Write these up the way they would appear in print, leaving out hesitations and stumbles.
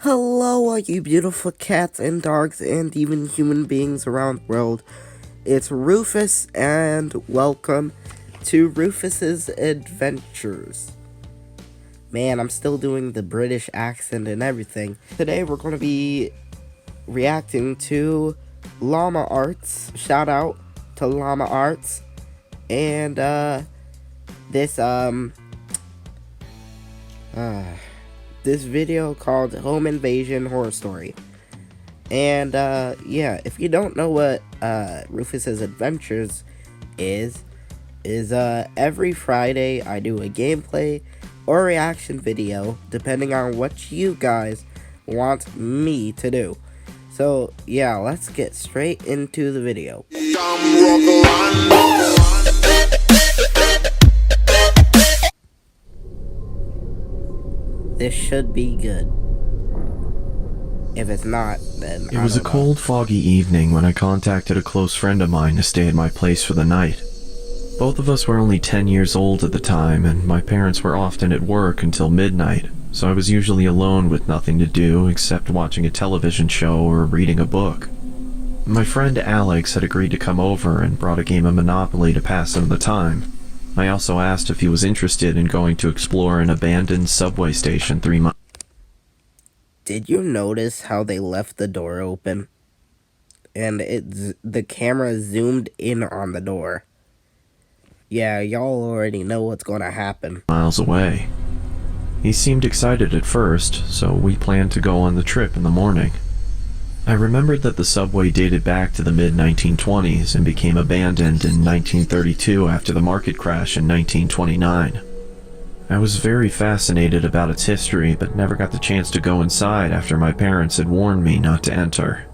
Hello, all you beautiful cats and dogs and even human beings around the world. It's Rufus, and welcome to Rufus's Adventures. Man, I'm still doing the British accent and everything. Today we're going to be reacting to Llama Arts. Shout out to Llama Arts. And, this video called Home Invasion Horror Story. And yeah, if you don't know what Rufus's Adventures is every Friday I do a gameplay or reaction video depending on what you guys want me to do. So yeah, let's get straight into the video. This should be good. If it's not, then It was a cold, foggy evening when I contacted a close friend of mine to stay at my place for the night. Both of us were only 10 years old at the time, and my parents were often at work until midnight, so I was usually alone with nothing to do except watching a television show or reading a book. My friend Alex had agreed to come over and brought a game of Monopoly to pass him the time. I also asked if he was interested in going to explore an abandoned subway station 3 miles. Did you notice how they left the door open? And the camera zoomed in on the door. Yeah, y'all already know what's gonna happen. Miles away. He seemed excited at first, so we planned to go on the trip in the morning. I remembered that the subway dated back to the mid-1920s and became abandoned in 1932 after the market crash in 1929. I was very fascinated about its history, but never got the chance to go inside after my parents had warned me not to enter.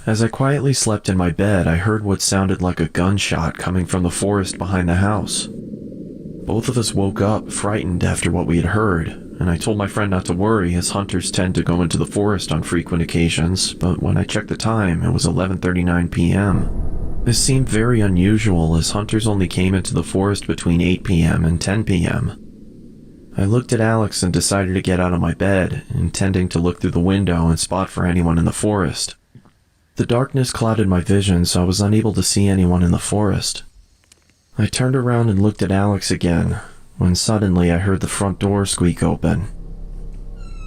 As I quietly slept in my bed, I heard what sounded like a gunshot coming from the forest behind the house. Both of us woke up, frightened after what we had heard, and I told my friend not to worry as hunters tend to go into the forest on frequent occasions, but when I checked the time, it was 11:39 p.m. This seemed very unusual as hunters only came into the forest between 8 p.m. and 10 p.m. I looked at Alex and decided to get out of my bed, intending to look through the window and spot for anyone in the forest. The darkness clouded my vision, so I was unable to see anyone in the forest. I turned around and looked at Alex again, when suddenly I heard the front door squeak open.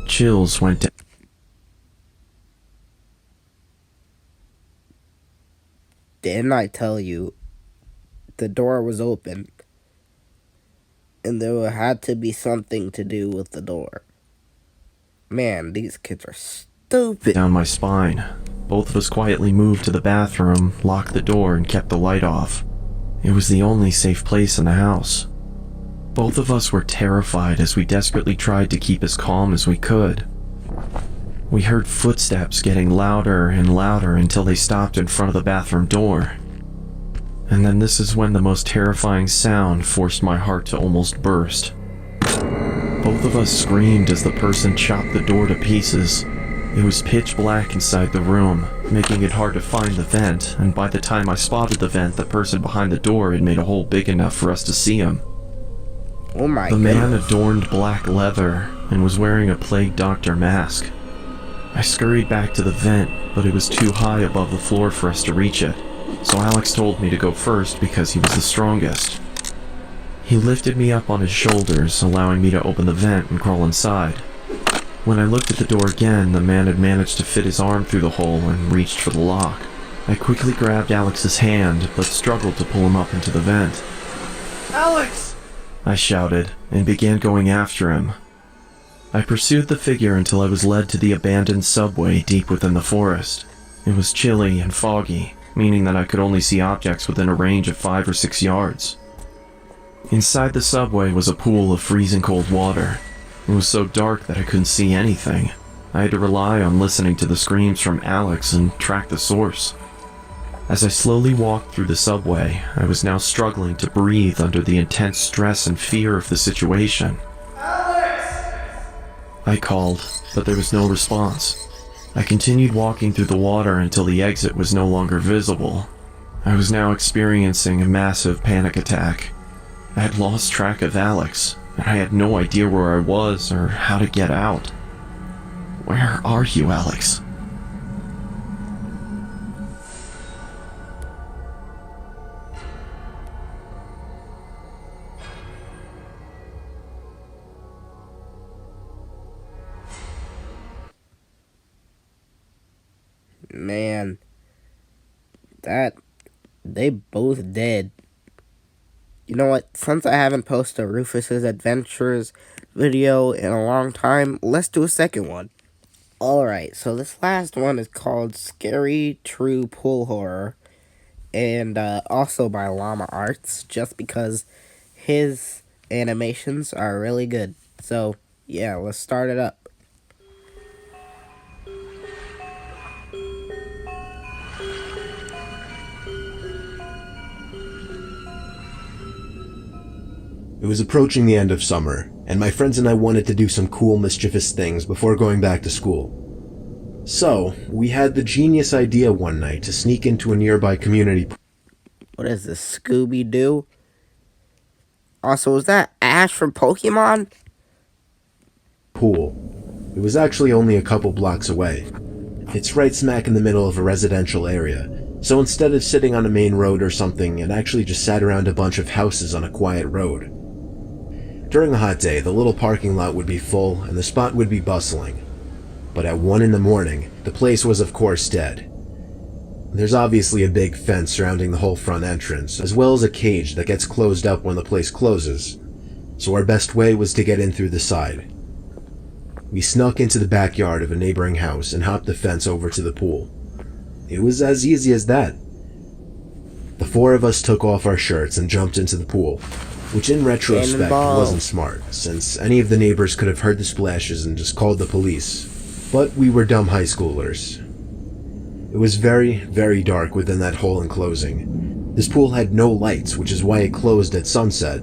Chills went down. Didn't I tell you the door was open? And there had to be something to do with the door. Man, these kids are stupid. Down my spine. Both of us quietly moved to the bathroom, locked the door, and kept the light off. It was the only safe place in the house. Both of us were terrified as we desperately tried to keep as calm as we could. We heard footsteps getting louder and louder until they stopped in front of the bathroom door. And then this is when the most terrifying sound forced my heart to almost burst. Both of us screamed as the person chopped the door to pieces. It was pitch black inside the room, making it hard to find the vent, and by the time I spotted the vent, the person behind the door had made a hole big enough for us to see him. Oh my God. The man goodness. adorned black leather and was wearing a plague doctor mask. I scurried back to the vent, but it was too high above the floor for us to reach it, so Alex told me to go first because he was the strongest. He lifted me up on his shoulders, allowing me to open the vent and crawl inside. When I looked at the door again, the man had managed to fit his arm through the hole and reached for the lock. I quickly grabbed Alex's hand, but struggled to pull him up into the vent. "Alex!" I shouted, and began going after him. I pursued the figure until I was led to the abandoned subway deep within the forest. It was chilly and foggy, meaning that I could only see objects within a range of 5 or 6 yards. Inside the subway was a pool of freezing cold water. It was so dark that I couldn't see anything. I had to rely on listening to the screams from Alex and track the source. As I slowly walked through the subway, I was now struggling to breathe under the intense stress and fear of the situation. "Alex!" I called, but there was no response. I continued walking through the water until the exit was no longer visible. I was now experiencing a massive panic attack. I had lost track of Alex, and I had no idea where I was or how to get out. Where are you, Alex? Man, they both dead. You know what? Since I haven't posted a Rufus's Adventures video in a long time, let's do a second one. Alright, so this last one is called Scary True Pool Horror, and also by Llama Arts, just because his animations are really good. So, yeah, let's start it up. It was approaching the end of summer, and my friends and I wanted to do some cool, mischievous things before going back to school. So, we had the genius idea one night to sneak into a nearby community pool. What is this, Scooby-Doo? Also, is that Ash from Pokemon? It was actually only a couple blocks away. It's right smack in the middle of a residential area, so instead of sitting on a main road or something, it actually just sat around a bunch of houses on a quiet road. During a hot day, the little parking lot would be full and the spot would be bustling. But at 1 in the morning, the place was of course dead. There's obviously a big fence surrounding the whole front entrance, as well as a cage that gets closed up when the place closes, so our best way was to get in through the side. We snuck into the backyard of a neighboring house and hopped the fence over to the pool. It was as easy as that. The 4 of us took off our shirts and jumped into the pool, which in retrospect wasn't smart, since any of the neighbors could have heard the splashes and just called the police. But we were dumb high schoolers. It was very, very dark within that whole enclosing. This pool had no lights, which is why it closed at sunset.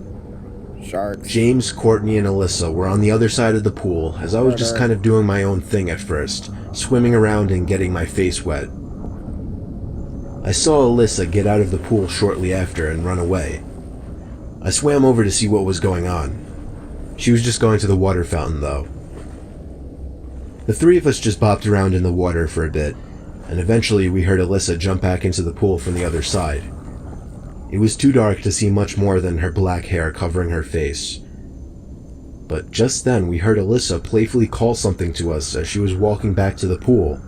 Sharks. James, Courtney, and Alyssa were on the other side of the pool, as I was just kind of doing my own thing at first, swimming around and getting my face wet. I saw Alyssa get out of the pool shortly after and run away. I swam over to see what was going on. She was just going to the water fountain, though. The 3 of us just bopped around in the water for a bit, and eventually we heard Alyssa jump back into the pool from the other side. It was too dark to see much more than her black hair covering her face. But just then we heard Alyssa playfully call something to us as she was walking back to the pool.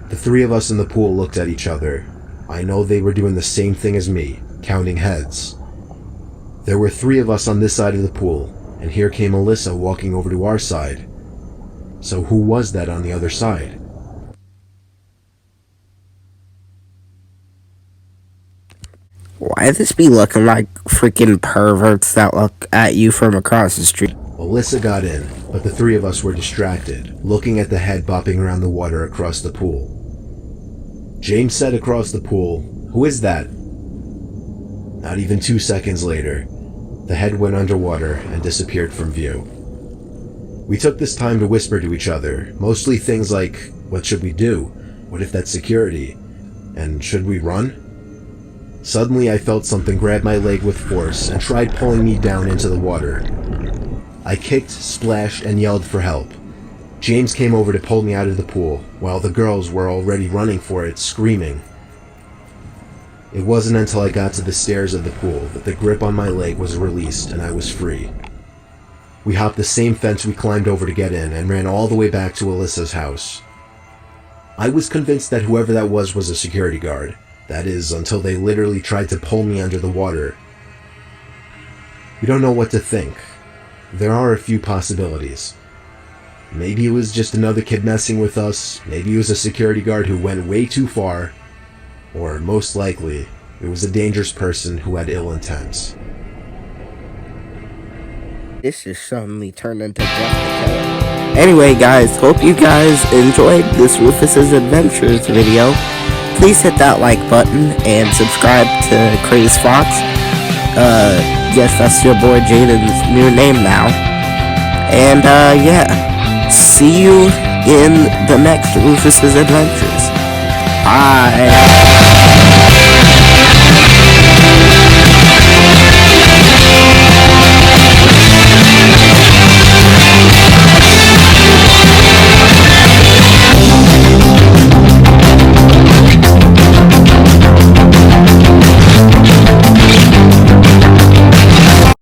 The 3 of us in the pool looked at each other. I know they were doing the same thing as me, counting heads. There were 3 of us on this side of the pool, and here came Alyssa walking over to our side. So who was that on the other side? Why this be looking like freaking perverts that look at you from across the street? Alyssa got in, but the 3 of us were distracted, looking at the head bopping around the water across the pool. James said across the pool, "Who is that?" Not even 2 seconds later, the head went underwater and disappeared from view. We took this time to whisper to each other, mostly things like, what should we do? What if that's security? And should we run? Suddenly I felt something grab my leg with force and tried pulling me down into the water. I kicked, splashed, and yelled for help. James came over to pull me out of the pool, while the girls were already running for it, screaming. It wasn't until I got to the stairs of the pool that the grip on my leg was released and I was free. We hopped the same fence we climbed over to get in and ran all the way back to Alyssa's house. I was convinced that whoever that was a security guard. That is, until they literally tried to pull me under the water. We don't know what to think. There are a few possibilities. Maybe it was just another kid messing with us, maybe it was a security guard who went way too far, or most likely, it was a dangerous person who had ill intent. This just suddenly turned into Jessica. Anyway, guys, hope you guys enjoyed this Rufus's Adventures video. Please hit that like button and subscribe to Crazy Fox. Yes, that's your boy Jaden's new name now. And, yeah. See you in the next Rufus's Adventures. Bye.